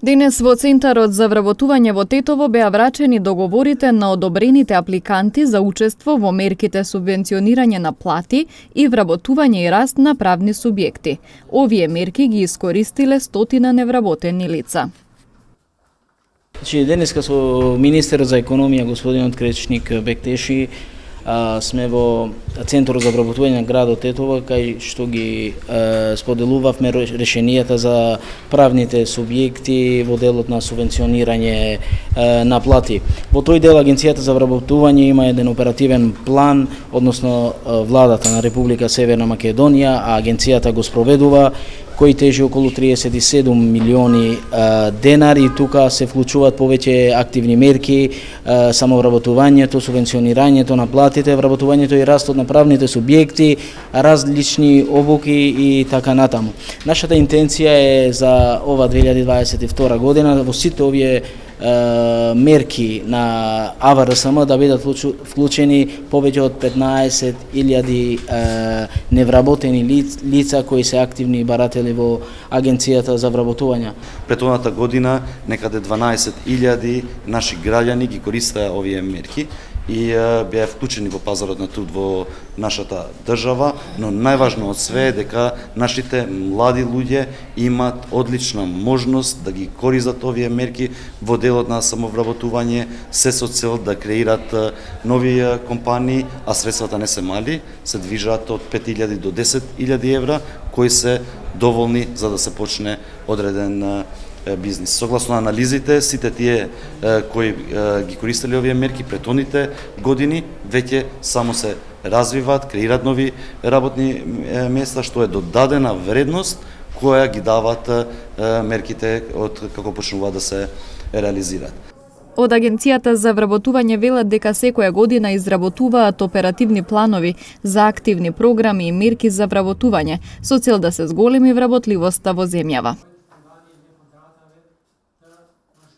Денес во Центарот за вработување во Тетово беа врачени договорите на одобрените апликанти за учество во мерките субвенционирање на плати и вработување и раст на правни субјекти. Овие мерки ги искористиле стотина невработени лица. Денеска со министерот за економија господинот Кречник Бектеши сме во Центарот за вработување на градот Тетово, кај што ги споделувавме решенијата за правните субјекти во делот на субвенционирање на плати. Во тој дел Агенцијата за вработување има еден оперативен план, односно владата на Република Северна Македонија, а агенцијата го спроведува, кој тежи околу 37 милиони денари. Тука се вклучуваат повеќе активни мерки, самовработувањето, субвенционирањето на платите, вработувањето и растот на правните субјекти, различни обуки и така натаму. Нашата интенција е за ова 2022 година во сите овие мерки на АВРСМ да бидат вклучени повеќе од 15.000 невработени лица кои се активни баратели во Агенцијата за вработување. Претходната година некаде 12.000 наши граѓани ги користеа овие мерки и беа вклучени во пазарот на труд во нашата држава, но најважно од све е дека нашите млади луѓе имаат одлична можност да ги користат овие мерки во делот на самовработување, се со цел да креират нови компании, а средствата не се мали, се движат од 5.000 до 10.000 евра, кои се доволни за да се почне одреден бизнис. Согласно анализите, сите тие кои ги користеле овие мерки претходните години, веќе само се развиваат, креираат нови работни места, што е додадена вредност која ги даваат мерките од како почнуваат да се реализираат. Од Агенцијата за вработување велат дека секоја година изработуваат оперативни планови за активни програми и мерки за вработување со цел да се зголеми вработливоста во земјава.